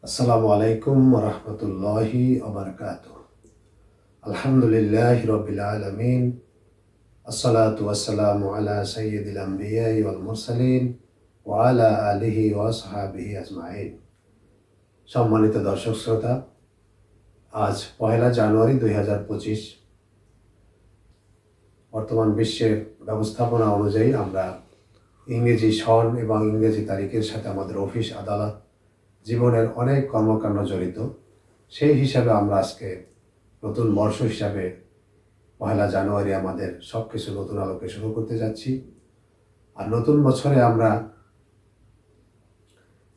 আসসালামু আলাইকুম রহমতুল্লাহি ওবারাকাতুহু। আলহামদুলিল্লাহি রাব্বিল আলামিন। আসসালাতু ওয়াসসালামু আলা সাইয়্যিদিল আমবিয়াই ওয়াল মুরসালিন ওয়া আলা আলিহি ওয়া আসহাবিহি আজমাইন। সম্মানিত দর্শক শ্রোতা, আজ 1 জানুয়ারি 2025। বর্তমান বিশ্বের ব্যবস্থাপনা অনুযায়ী আমরা ইংরেজি সন এবং ইংরেজি তারিখের সাথে আমাদের অফিস আদালত জীবনের অনেক কর্মকাণ্ড জড়িত। সেই হিসাবে আমরা আজকে নতুন বর্ষ হিসাবে 1 জানুয়ারি আমাদের সব কিছু নতুন আলোকে শুরু করতে যাচ্ছি। আর নতুন বছরে আমরা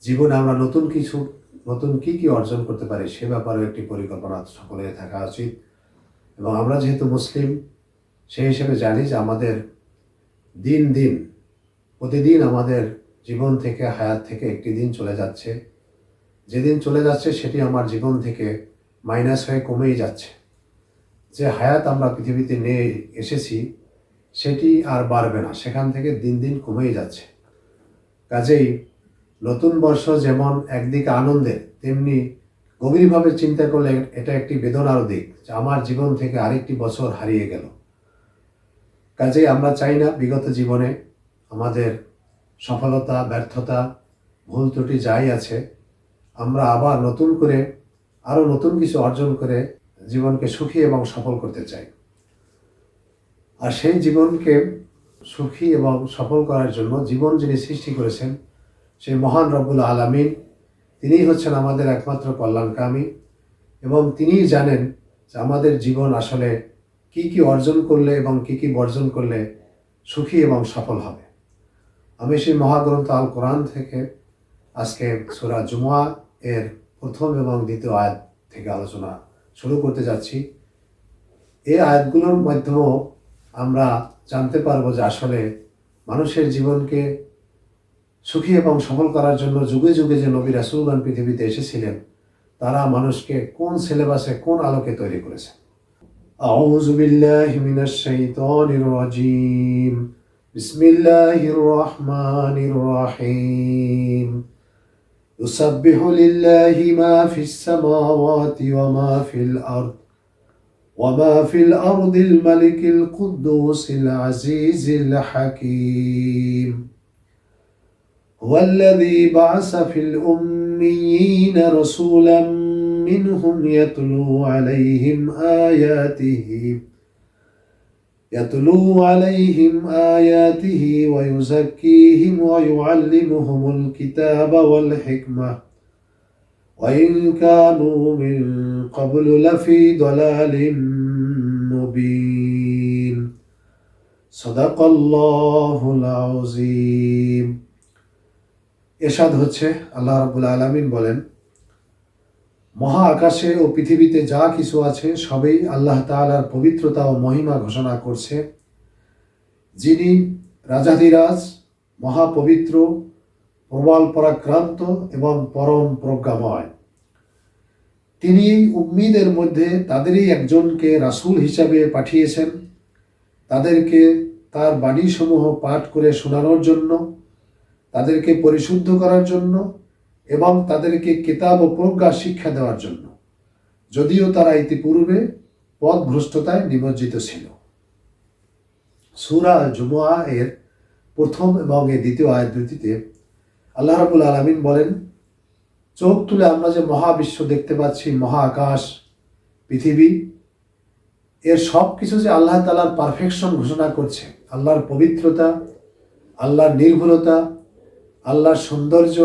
জীবনে নতুন কি অর্জন করতে পারি সে ব্যাপারে একটি পরিকল্পনা সকলের থাকা উচিত। এবং আমরা যেহেতু মুসলিম, সেই হিসেবে জানি যে আমাদের প্রতিদিন আমাদের জীবন থেকে, হায়াত থেকে একটি দিন চলে যাচ্ছে। যেদিন চলে যাচ্ছে সেটি আমার জীবন থেকে মাইনাস হয়ে কমেই যাচ্ছে। যে হায়াত আমরা পৃথিবীতে নিয়ে এসেছি সেটি আর বাড়বে না, সেখান থেকে দিন কমেই যাচ্ছে। কাজেই নতুন বর্ষ যেমন একদিকে আনন্দের, তেমনি গভীরভাবে চিন্তা করলে এটা একটি বেদনার দিক যে আমার জীবন থেকে আরেকটি বছর হারিয়ে গেল। কাজেই আমরা চাই না বিগত জীবনে আমাদের সফলতা, ব্যর্থতা, ভুল ত্রুটি যাই আছে, আমরা আবার নতুন করে আরও নতুন কিছু অর্জন করে জীবনকে সুখী এবং সফল করতে চাই। আর সেই জীবনকে সুখী এবং সফল করার জন্য জীবন যিনি সৃষ্টি করেছেন সেই মহান রব্বুল আলামিন, তিনিই হচ্ছেন আমাদের একমাত্র কল্যাণকামী। এবং তিনিই জানেন যে আমাদের জীবন আসলে কি অর্জন করলে এবং কি বর্জন করলে সুখী এবং সফল হবে। আমি সেই মহাগ্রন্থ আল কোরআন থেকে আজকে সূরা জুমুয়া এর প্রথম এবং দ্বিতীয় আয়াত থেকে আলোচনা শুরু করতে যাচ্ছি। এই আয়াতগুলোর মাধ্যমেও আমরা জানতে পারবো যে আসলে মানুষের জীবনকে সুখী এবং সফল করার জন্য যুগে যুগে যে নবী রাসূলগণ পৃথিবীতে এসেছিলেন, তারা মানুষকে কোন সিলেবাসে, কোন আলোকে তৈরি করেছে। আউযু বিল্লাহি মিনাশ শাইতানির রাজীম। বিসমিল্লাহির রহমানির রহিম। يسبح لله ما في السماوات وما في الأرض الملك القدوس العزيز الحكيم. هو الذي بعث في الأميين رسولا منهم يتلو عليهم آياته ويزكيهم ويعلمهم الكتاب والحكمة وإن كانوا من قبل لفي ضلال مبين. صدق الله العظيم. এরশাদ হচ্ছে, আল্লাহ রাব্বুল আলামিন বলেন, মহা আকাশে ও পৃথিবীতে যা কিছু আছে সবই আল্লাহ তাআলার পবিত্রতা ও মহিমা ঘোষণা করছে। যিনি রাজাধিরাজ, মহাপবিত্র, প্রবল পরাক্রান্ত এবং পরম প্রজ্ঞাময়। তিনি উম্মীদের মধ্যে তাদেরই একজনকে রাসূল হিসাবে পাঠিয়েছেন, তাদেরকে তার বাণীসমূহ পাঠ করে শোনানোর জন্য, তাদেরকে পরিশুদ্ধ করার জন্য এবং তাদেরকে কিতাব ও প্রজ্ঞা শিক্ষা দেওয়ার জন্য, যদিও তারা ইতিপূর্বে পথভ্রষ্টতায় নিমজ্জিত ছিল। সূরা জুমুয়া এর প্রথম এবং এর দ্বিতীয় আয়াত দুটিতে আল্লাহ রাব্বুল আলামিন বলেন, চোখ তুলে আমরা যে মহাবিশ্ব দেখতে পাচ্ছি, মহা আকাশ, পৃথিবী, এর সব কিছু যে আল্লাহ তাআলার পারফেকশন ঘোষণা করছে, আল্লাহর পবিত্রতা, আল্লাহর নির্ভুলতা, আল্লাহর সৌন্দর্য,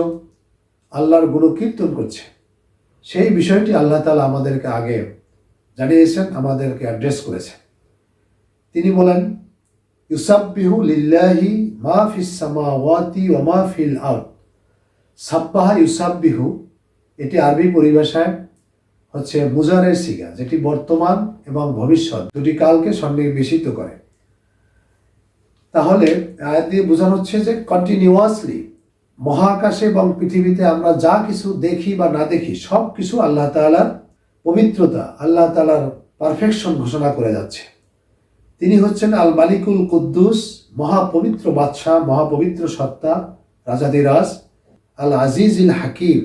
আল্লাহর গুণকীর্তন করছে, সেই বিষয়টি আল্লাহ তাআলা আমাদেরকে আগে জানিয়েছেন, আমাদেরকে অ্যাড্রেস করেছেন। তিনি বলেন, ইউসাব্বিহু লিল্লাহি মা ফিস সামাওয়াতি ওয়া মা ফিল আরদ। সাব্বাহা ইউসাব্বিহু, এটি আরবি পরিভাষায় হচ্ছে মুজারের সিগা, যেটি বর্তমান এবং ভবিষ্যৎ দুটি কালকে সন্নিবেশিত করে। তাহলে আয়াত দিয়ে বোঝানো হচ্ছে যে কন্টিনিউয়াসলি মহাকাশে এবং পৃথিবীতে আমরা যা কিছু দেখি বা না দেখি সব কিছু আল্লাহ তাআলার পবিত্রতা, আল্লাহ তাআলার পারফেকশন ঘোষণা করে যাচ্ছে। তিনি হচ্ছেন আল মালিকুল কুদ্দুস, মহাপবিত্র বাদশাহ, মহাপবিত্র সত্তা, রাজাদিরাজ, আল আজিজুল হাকিম,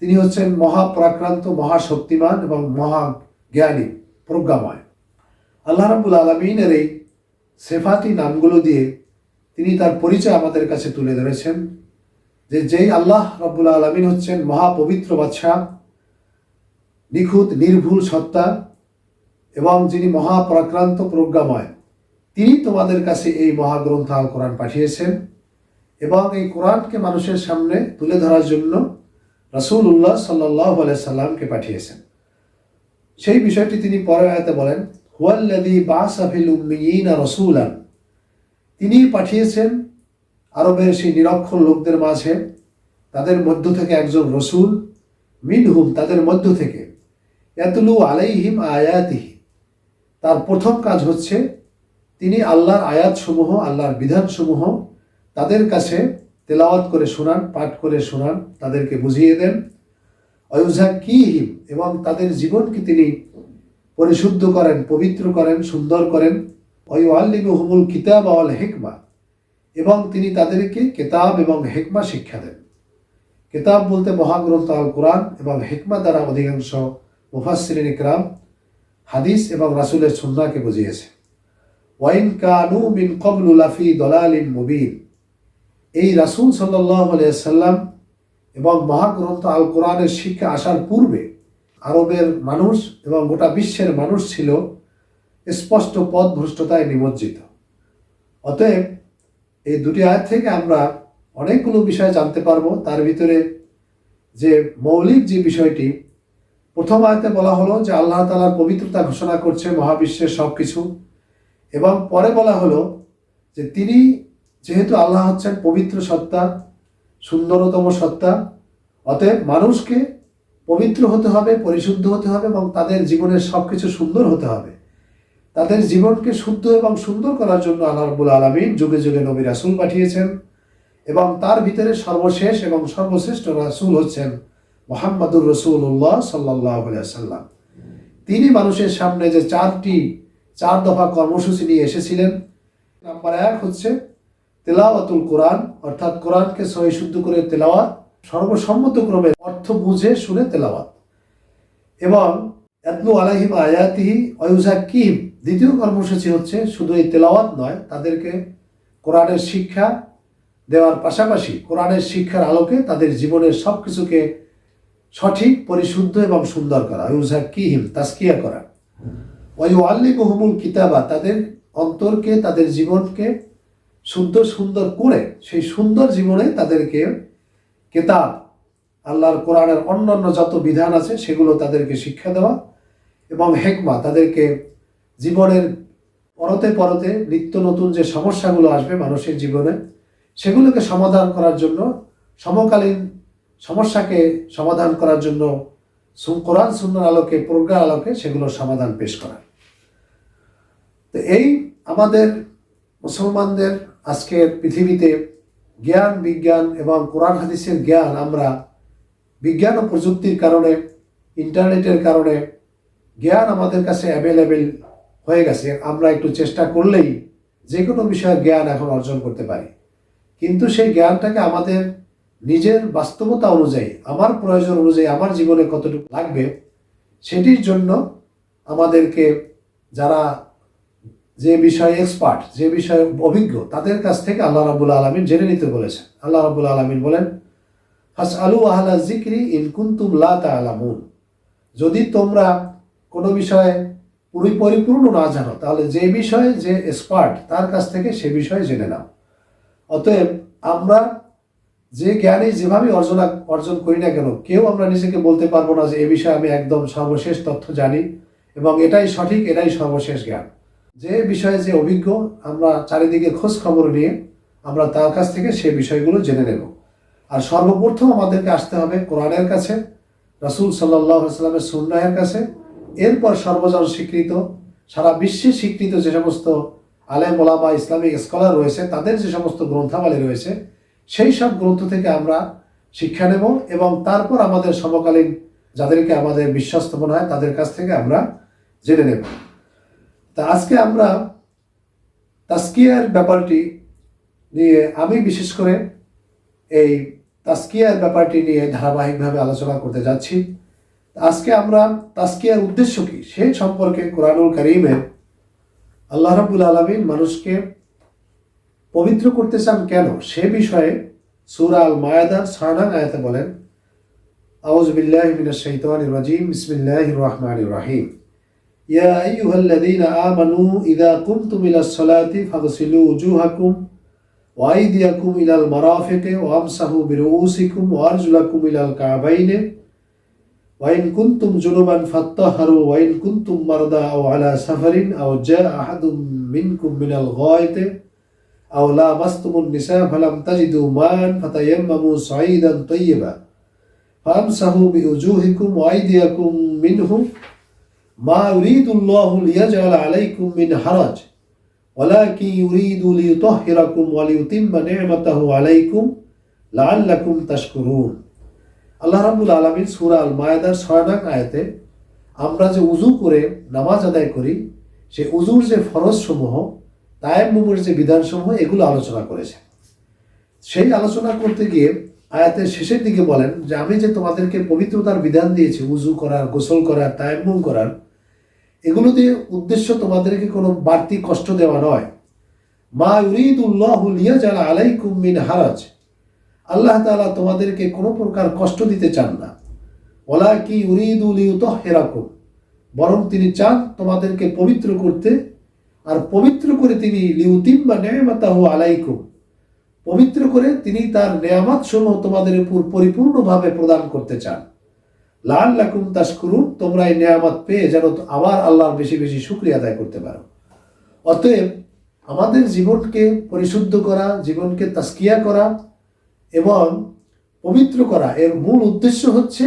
তিনি হচ্ছেন মহাপরাক্রান্ত, মহাশক্তিমান এবং মহাজ্ঞানী, প্রজ্ঞাময়। আল্লাহ রাব্বুল আলামিনের এই সেফাতি নামগুলো দিয়ে তিনি তার পরিচয় আমাদের কাছে তুলে ধরেছেন, যে যেই আল্লাহ রাব্বুল আলামিন হচ্ছেন মহাপবিত্র বাদশাহ, নিখুঁত নির্ভুল সত্তা এবং যিনি মহাপরাক্রান্ত, প্রজ্ঞাময়, তিনি তোমাদের কাছে এই মহাগ্রন্থ আল কোরআন পাঠিয়েছেন এবং এই কোরআনকে মানুষের সামনে তুলে ধরার জন্য রাসূলুল্লাহ সাল্লাল্লাহু আলাইহি সাল্লামকে পাঠিয়েছেন। সেই বিষয়টি তিনি পরের আয়াতে বলেন, হুয়াল্লাযী বা'আসা ফিল উম্মিয়িনা রাসূলান, তিনি পাঠিয়েছেন আরবের সেই নিরক্ষর লোকদের মাঝে তাদের মধ্য থেকে একজন রসূল, মিনহুম, তাদের মধ্য থেকে, ইয়াতলু আলাইহিম আয়াতিহি, তার প্রথম কাজ হচ্ছে তিনি আল্লাহর আয়াতসমূহ, আল্লাহর বিধানসমূহ তাদের কাছে তেলাওয়াত করে শোনান, পাঠ করে শোনান, তাদেরকে বুঝিয়ে দেন। ওয়ায়ুযাক্কিহিম, এবং তাদের জীবনকে তিনি পরিশুদ্ধ করেন, পবিত্র করেন, সুন্দর করেন। ওয়ায়ুআল্লিমুহুমুল কিতাবা ওয়াল হিকমা, এবং তিনি তাদেরকে কিতাব এবং হিকমা শিক্ষা দেন। কিতাব বলতে মহাগ্রন্থ আল কোরআন এবং হিকমা দ্বারা অধিকাংশ মুফাসসিরিন ইকরাম হাদিস এবং রাসূলের সুন্নাহকে বুঝিয়েছে। ওয়াইন কানু মিন ক্বাবলু লাফি দালালিন মুবিন, এই রাসূল সাল্লাল্লাহু আলাইহি সাল্লাম এবং মহাগ্রন্থ আল কোরআনের শিক্ষা আসার পূর্বে আরবের মানুষ এবং গোটা বিশ্বের মানুষ ছিল স্পষ্ট পথভ্রষ্টতায় নিমজ্জিত। অতএব এই দুটি আয়াত থেকে আমরা অনেকগুলো বিষয় জানতে পারবো। তার ভিতরে যে মৌলিক যে বিষয়টি, প্রথম আয়াতে বলা হলো যে আল্লাহ তাআলার পবিত্রতা ঘোষণা করছে মহাবিশ্বের সব কিছু, এবং পরে বলা হলো যে তিনি যেহেতু আল্লাহ হচ্ছেন পবিত্র সত্তা, সুন্দরতম সত্তা, অতএব মানুষকে পবিত্র হতে হবে, পরিশুদ্ধ হতে হবে এবং তাদের জীবনের সব কিছু সুন্দর হতে হবে। তাদের জীবনকে শুদ্ধ এবং সুন্দর করার জন্য আল্লাহ রাব্বুল আলামিন যুগে যুগে নবী রাসূল পাঠিয়েছেন, এবং তার ভিতরে সর্বশেষ এবং সর্বশ্রেষ্ঠ রাসূল হচ্ছেন মুহাম্মাদুর রাসূলুল্লাহ সাল্লাল্লাহু আলাইহি ওয়াসাল্লাম। তিনি মানুষের সামনে যে চার দফা কর্মসূচি নিয়ে এসেছিলেন। নাম্বার 1 হচ্ছে তেলাওয়াতুল কোরআন, অর্থাৎ কোরআনকে সহি শুদ্ধ করে তেলাওয়াত, সর্বসম্মতক্রমে অর্থ বুঝে শুনে তেলাওয়াত, এবং ইয়াতলু আলাইহিম আয়াতিহি ওয়ায়ুযাক্কিহিম, দ্বিতীয় কর্মসূচি হচ্ছে শুধু এই তেলাওয়াত নয়, তাদেরকে কোরআনের শিক্ষা দেওয়ার পাশাপাশি কোরআনের শিক্ষার আলোকে তাদের জীবনের সব কিছুকে সঠিক, পরিশুদ্ধ এবং সুন্দর করা, ওয়ায়ুযাক্কিহিম, তাজকিয়া করা। ওয়ায়ুআল্লিমুহুমুল কিতাবা, তাদের অন্তরকে, তাদের জীবনকে সুন্দর করে সেই সুন্দর জীবনে তাদেরকে কিতাব, আল্লাহর কোরআনের অন্যান্য যত বিধান আছে সেগুলো তাদেরকে শিক্ষা দেওয়া, এবং হিকমা, তাদেরকে জীবনের পরতে পরতে নিত্য নতুন যে সমস্যাগুলো আসবে মানুষের জীবনে সেগুলোকে সমাধান করার জন্য, সমকালীন সমস্যাকে সমাধান করার জন্য কোরআন সুন্নাহর আলোকে, প্রজ্ঞার আলোকে সেগুলোর সমাধান পেশ করা। তো এই আমাদের মুসলমানদের আজকের পৃথিবীতে জ্ঞান, বিজ্ঞান এবং কোরআন হাদিসের জ্ঞান আমরা বিজ্ঞান ও প্রযুক্তির কারণে, ইন্টারনেটের কারণে জ্ঞান আমাদের কাছে অ্যাভেলেবেল হয়ে গেছে। আমরা একটু চেষ্টা করলেই যে কোনো বিষয়ে জ্ঞান এখন অর্জন করতে পারি, কিন্তু সেই জ্ঞানটাকে আমাদের নিজের বাস্তবতা অনুযায়ী, আমার প্রয়োজন অনুযায়ী, আমার জীবনে কতটুকু লাগবে সেটির জন্য আমাদেরকে যারা যে বিষয়ে এক্সপার্ট, যে বিষয়ে অভিজ্ঞ, তাদের কাছ থেকে আল্লাহ রাব্বুল আলামিন জেনে নিতে বলেছেন। আল্লাহ রাব্বুল আলামিন বলেন, ফাসআলু আহলা যিকরি ইন কুনতুম লা তা'লামুন, যদি তোমরা কোনো বিষয়ে পরিপূর্ণ না জানো তাহলে যে বিষয়ে যে এক্সপার্ট তার কাছ থেকে সে বিষয়ে জেনে নাও। অতএব আমরা যে জ্ঞানে যেভাবে অর্জন করি না কেন, কেউ আমরা নিজেকে বলতে পারবো না যে এ বিষয়ে আমি একদম সর্বশেষ তথ্য জানি এবং এটাই সঠিক, এটাই সর্বশেষ জ্ঞান। যে বিষয়ে যে অভিজ্ঞ, আমরা চারিদিকে খোঁজ খবর নিয়ে আমরা তার কাছ থেকে সে বিষয়গুলো জেনে নেব। আর সর্বপ্রথম আমাদেরকে আসতে হবে কোরআনের কাছে, রাসূল সাল্লাল্লাহু আলাইহি ওয়াসাল্লামের সুন্নাহের কাছে, এরপর সর্বজন স্বীকৃত, সারা বিশ্বে স্বীকৃত যে সমস্ত আলেম ওলামা, ইসলামিক স্কলার রয়েছে, তাদের যে সমস্ত গ্রন্থাবলী রয়েছে সেই সব গ্রন্থ থেকে আমরা শিক্ষা নেব, এবং তারপর আমাদের সমকালীন যাদেরকে আমাদের বিশ্বস্ত মনে হয় তাদের কাছ থেকে আমরা জেনে নেব। তা আজকে আমরা তাজকিয়ার ব্যাপারটি নিয়ে আমি বিশেষ করে এই তাজকিয়ার ব্যাপারটি নিয়ে ধারাবাহিকভাবে আলোচনা করতে যাচ্ছি। আজকে আমরা তাজকিয়ার উদ্দেশ্য কি সে সম্পর্কে কোরআনুল কারীমে আল্লাহ রাব্বুল আলামিন মানুষকে পবিত্র করতে চান কেন সে বিষয়ে সূরা আল মায়েদার ৬ নং আয়াতে বলেন, আউযু বিল্লাহি মিনাশ শাইতানির রাজীম, বিসমিল্লাহির রহমানির রহিম। ইয়া আইয়ুহাল্লাযীনা আমানু ইযা কুমতুম ইলাস সালাতি ফাগসিলু উজুহাকুম ওয়া আইদিয়াকুম ইলাল মারাফিকি ওয়ামসাহু বিরুউসিকুম ওয়া আরজুলাকুম ইলাল কা'বাইনি ওয়া ইন কুনতুম জুনুবান ফাত্তাহহারু ওয়া ইন কুনতুম মারদা আও আলা সাফারিন আও জাআ আহাদুম মিনকুম মিনাল গায়তি আও লামাসতুমুন নিসা ফালাম তাজিদু মান ফাতায়াম্মামু সাঈদান তাইয়্যিবা ফামসাহু বিউজুহিকুম ওয়া আইদিয়াকুম মিনহু মা ইউরিদুল্লাহু লিয়াজআলা আলাইকুম মিন হারাজ ওয়ালাকিন ইউরিদু লিইউতাহহিরাকুম ওয়া লিইউতিম্মা নি'মাতাহু আলাইকুম লাআল্লাকুম তাশকুরুন। আল্লাহ রাব্বুল আলামিন সূরা আল মায়েদার ৬ নং আয়াতে আমরা যে উযু করে নামাজ আদায় করি সেই উযুর যে ফরজসমূহ, তায়াম্মুমের যে বিধানসমূহ, এগুলো আলোচনা করেছেন। সেই আলোচনা করতে গিয়ে আয়াতের শেষের দিকে বলেন যে আমি যে তোমাদেরকে পবিত্রতার বিধান দিয়েছি, উযু করার, গোসল করার, তায়াম্মুম করার, এগুলো দিয়ে উদ্দেশ্য তোমাদেরকে কোনো বাড়তি কষ্ট দেওয়া নয়। মা ইউরিদুল্লাহু লিয়াজআলা আলাইকুম মিন হারাজ, আল্লাহ তাআলা তোমাদেরকে কোনো প্রকার কষ্ট দিতে চান না। ওয়ালাকিন ইউরিদু লিইউতাহহিরাকুম, বরং তিনি চান তোমাদেরকে পবিত্র করতে, আর পবিত্র করে তিনি লিইউতিম্মা নি'মাতাহু আলাইকুম, পবিত্র করে তিনি তার নেয়ামত সমূহ তোমাদের উপর পরিপূর্ণভাবে প্রদান করতে চান। লাআল্লাকুম তাশকুরুন, তোমরা এই নেয়ামত পেয়ে যেন আবার আল্লাহর বেশি বেশি শুকরিয়া আদায় করতে পারো। অতএব আমাদের জীবনকে পরিশুদ্ধ করা, জীবনকে তাজকিয়া করা এবং পবিত্র করা, এর মূল উদ্দেশ্য হচ্ছে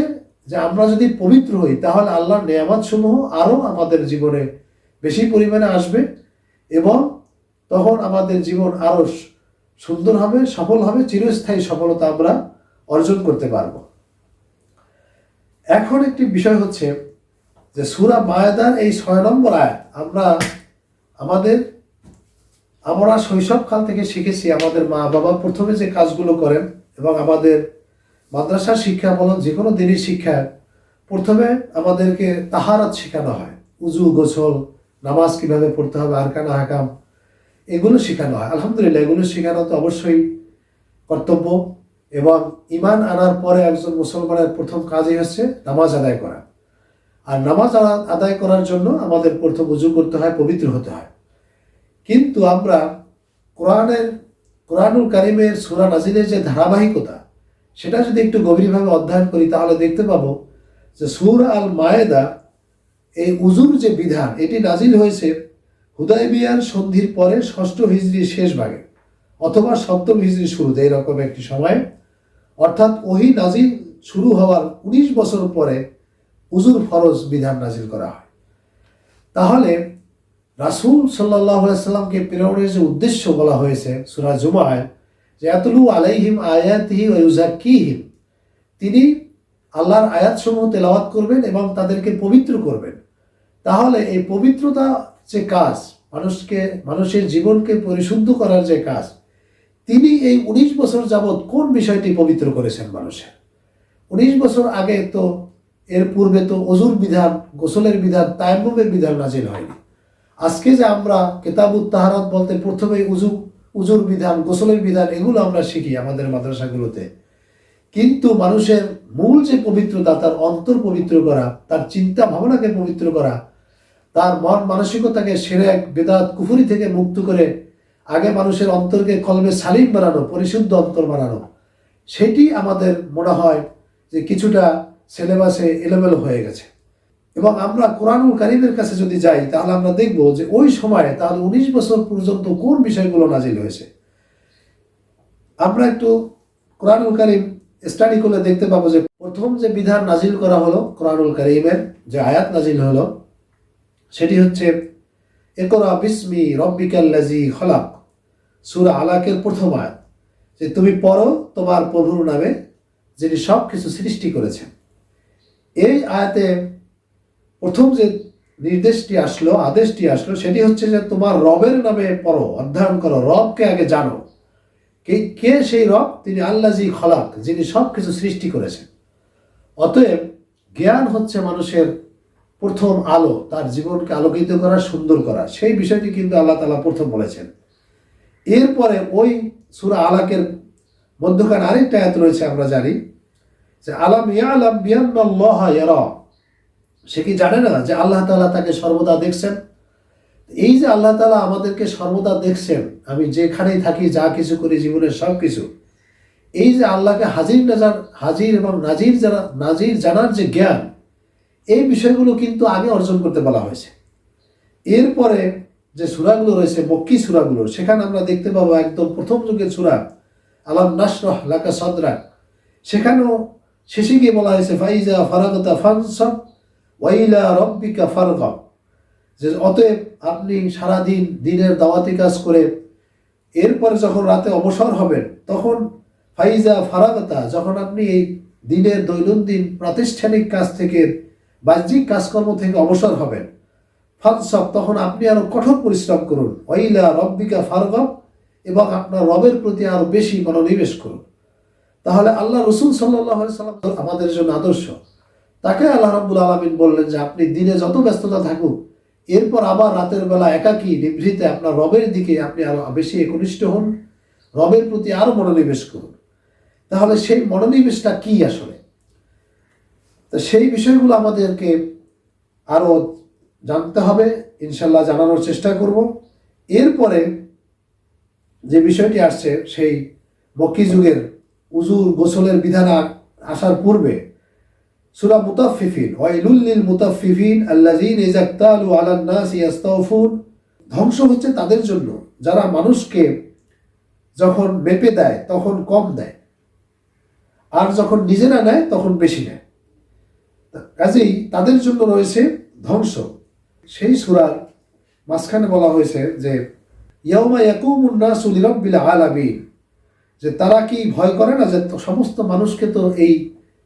যে আমরা যদি পবিত্র হই তাহলে আল্লাহর নেয়ামত সমূহ আরও আমাদের জীবনে বেশি পরিমাণে আসবে এবং তখন আমাদের জীবন আরও সুন্দর হবে, সফল হবে, চিরস্থায়ী সফলতা আমরা অর্জন করতে পারব। এখন একটি বিষয় হচ্ছে যে সূরা মায়েদার এই ৬ নম্বর আয়াত আমরা শৈশবকাল থেকে শিখেছি। আমাদের মা বাবা প্রথমে যে কাজগুলো করেন এবং আমাদের মাদ্রাসার শিক্ষা বলুন, যে কোনো দিনের শিক্ষা, প্রথমে আমাদেরকে তাহারাত শেখানো হয়, উযু, গোসল, নামাজ কিভাবে পড়তে হবে, আরকান আহকাম, এগুলো শেখানো হয়। আলহামদুলিল্লাহ, এগুলো শেখানো তো অবশ্যই কর্তব্য এবং ঈমান আনার পরে একজন মুসলমানের প্রথম কাজই হচ্ছে নামাজ আদায় করা। আর নামাজ আদায় করার জন্য আমাদের প্রথম উযু করতে হয়, পবিত্র হতে হয়। কিন্তু আমরা কোরআনুল কারীমের সূরা নাজিলের যে ধারাবাহিকতা, সেটা যদি একটু গভীরভাবে অধ্যয়ন করি তাহলে দেখতে পাবো যে সূরা আল মায়েদা এই উযুর যে বিধান, এটি নাজিল হয়েছে হুদায়বিয়ার সন্ধির পরে ৬ষ্ঠ হিজরির শেষ ভাগে অথবা ৭ম হিজরির শুরুতে, এরকম একটি সময়ে, অর্থাৎ ওহী নাজিল শুরু হওয়ার ১৯ বছর পরে উযুর ফরজ বিধান নাজিল করা হয়। তাহলে রাসূল সাল্লাল্লাহু আলাইহি সাল্লামকে প্রেরণের যে উদ্দেশ্য বলা হয়েছে সূরা জুমায়, যে আতলু আলাইহিম আয়াতিহি ওয়া ইউযাক্কিহিম, তিনি আল্লাহর আয়াতসমূহ তেলাওয়াত করবেন এবং তাদেরকে পবিত্র করবেন। তাহলে এই পবিত্রতা যে কাজ, মানুষের জীবনকে পরিশুদ্ধ করার যে কাজ, তিনি এই ১৯ বছর যাবৎ কোন বিষয়টি পবিত্র করেছেন মানুষের? ১৯ বছর আগে তো, এর পূর্বে তো ওযুর বিধান, গোসলের বিধান, তায়াম্মুমের বিধান নাজিল হয়নি। আজকে যে আমরা কিতাবুত তাহারাত বলতে প্রথমেই উযুর বিধান, গোসলের বিধান, এগুলো আমরা শিখি আমাদের মাদ্রাসাগুলোতে, কিন্তু মানুষের মূল যে পবিত্রতা, তার অন্তর পবিত্র করা, তার চিন্তা ভাবনাকে পবিত্র করা, তার মন মানসিকতাকে শিরক, বিদআত, কুফরি থেকে মুক্ত করে আগে মানুষের অন্তরকে কলবে সালিম বানানো, পরিশুদ্ধ অন্তর বানানো, সেটি আমাদের মনে হয় যে কিছুটা সিলেবাসে এলোমেলো হয়ে গেছে। এবং আমরা কোরআনুল কারীমের কাছে যদি যাই তাহলে আমরা দেখব যে ওই সময়ে তাহলে ১৯ বছর পর্যন্ত কোন বিষয়গুলো নাজিল হয়েছে। আমরা একটু কোরআনুল কারীম স্টাডি করলে দেখতে পাবো যে প্রথম যে বিধান নাজিল করা হলো, কোরআনুল কারীমের যে আয়াত নাজিল হলো, সেটি হচ্ছে ইকরা বিসমি রব্বিকাল্লাযী খলাক, সূরা আলাকের প্রথম আয়াত, যে তুমি পড়ো তোমার প্রভুর নামে যিনি সব কিছু সৃষ্টি করেছেন। এই আয়াতে প্রথম যে নির্দেশটি আসলো, আদেশটি আসলো, সেটি হচ্ছে যে তোমার রবের নামে পড়ো, অধ্যয়ন করো, রবকে আগে জানো। কে কে সেই রব? তিনি আল্লাজি খলাক, যিনি সব কিছু সৃষ্টি করেছেন। অতএব জ্ঞান হচ্ছে মানুষের প্রথম আলো, তার জীবনকে আলোকিত করা, সুন্দর করা। সেই বিষয়টি কিন্তু আল্লাহ তাআলা প্রথম বলেছেন। এরপরে ওই সূরা আলাকের মধ্যখানে আরেকটা আয়াত রয়েছে, আমরা জানি যে আলাম ইয়ালাম বিআন্নাল্লাহা ইয়ারা, সে কি জানে না যে আল্লাহ তাআলা তাকে সর্বদা দেখছেন? এই যে আল্লাহ তাআলা আমাদেরকে সর্বদা দেখছেন, আমি যেখানেই থাকি, যা কিছু করি, জীবনের সব কিছু, এই যে আল্লাহকে হাজির এবং নাজির জানার যে জ্ঞান, এই বিষয়গুলো কিন্তু আগে অর্জন করতে বলা হয়েছে। এরপরে যে সূরাগুলো রয়েছে, মক্কি সূরাগুলো, সেখানে আমরা দেখতে পাবো একদম প্রথম যুগের সূরা আলাম নাশরাহ লাকা সাদরাক, সেখানেও শেষে গিয়ে বলা হয়েছে ফাইজা ফারাগতা ফানসাব ওয়া ইলা রাব্বিকা ফারগাব, যে অতএব আপনি সারাদিন দিনের দাওয়াতি কাজ করে এরপরে যখন রাতে অবসর হবেন, তখন ফাইজা ফারাগতা, যখন আপনি এই দিনের দৈনন্দিন প্রাতিষ্ঠানিক কাজ থেকে, বাহ্যিক কাজকর্ম থেকে অবসর হবেন, ফানসাব, তখন আপনি আরো কঠোর পরিশ্রম করুন, ওয়াইলা রব্বিকা ফারগাব, এবং আপনার রবের প্রতি আরো বেশি মনোনিবেশ করুন। তাহলে আল্লাহ রাসূল সাল্লাল্লাহু আলাইহি সাল্লাম আমাদের জন্য আদর্শ। তাকে আল্লাহ রাব্বুল আলামিন বললেন যে আপনি দিনে যত ব্যস্ততা থাকুক, এরপর আবার রাতের বেলা একাকী নিভৃতে আপনার রবের দিকে আপনি আরো বেশি একনিষ্ঠ হন, রবের প্রতি আরো মনোনিবেশ করুন। তাহলে সেই মনোনিবেশটা কি আসলে? তো সেই বিষয়গুলো আমাদেরকে আরো জানতে হবে, ইনশাল্লাহ জানানোর চেষ্টা করব। এরপরে যে বিষয়টি আসছে, সেই মক্কি যুগের উজুর গোসলের বিধান আসার পূর্বে সূরা মুতাফফিফিন, ওয়াইলুল লিল মুতাফফিফিন আল্লাযীনা ইযা ইক্তালু আলান নাসি ইস্তাওফুন, ধ্বংস হচ্ছে তাদের জন্য যারা মানুষকে যখন মেপে দেয় তখন কম দেয়, আর যখন নিজেরা নেয় তখন বেশি নেয়। কাজেই তাদের জন্য রয়েছে ধ্বংস। সেই সূরার মাঝখানে বলা হয়েছে যে ইয়াউমা ইয়াকুমুন নাসু লিরাব্বিল আলামিন, যে তারা কি ভয় করে না যে সমস্ত মানুষকে তো এই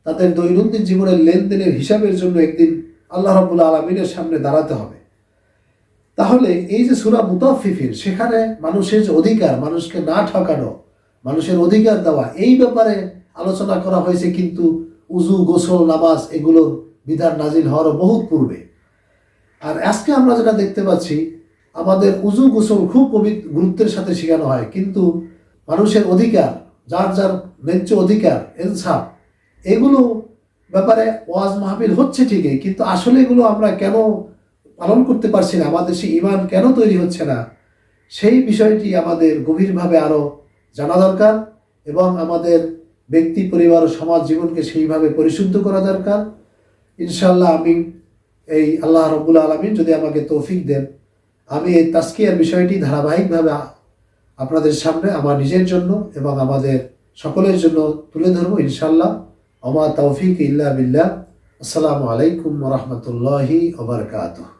তাদের দৈনন্দিন জীবনের লেনদেনের হিসাবের জন্য একদিন আল্লাহ রাব্বুল আলামিনের সামনে দাঁড়াতে হবে। তাহলে এই যে সূরা মুতাফফিফিন, সেখানে মানুষের যে অধিকার, মানুষকে না ঠকানো, মানুষের অধিকার দেওয়া, এই ব্যাপারে আলোচনা করা হয়েছে, কিন্তু উজু, গোসল, নামাজ এগুলোর বিধান নাজিল হওয়ারও বহুত পূর্বে। আর আজকে আমরা যেটা দেখতে পাচ্ছি, আমাদের উজু গোসল খুব গুরুত্বের সাথে শেখানো হয়, কিন্তু মানুষের অধিকার, যার যার ন্যায্য অধিকার, ইনসাফ, এগুলো ব্যাপারে ওয়াজ মাহফিল হচ্ছে ঠিকই, কিন্তু আসলে এগুলো আমরা কেন পালন করতে পারছি না, আমাদের সেই ঈমান কেন তৈরি হচ্ছে না, সেই বিষয়টি আমাদের গভীরভাবে আরো জানা দরকার, এবং আমাদের ব্যক্তি, পরিবার ও সমাজ জীবনকে সেইভাবে পরিশুদ্ধ করা দরকার। ইনশাআল্লাহ আমি এই আল্লাহ রাব্বুল আলামিন যদি আমাকে তৌফিক দেন, আমি এই তাজকিয়ার বিষয়টি ধারাবাহিকভাবে আপনাদের সামনে আমার নিজের জন্য এবং আমাদের সকলের জন্য তুলে ধরবো ইনশাআল্লাহ। ওমা তৌফিক ইল্লা বিল্লাহ। আসসালামু আলাইকুম ওয়া রাহমাতুল্লাহি ওয়া বারাকাতুহু।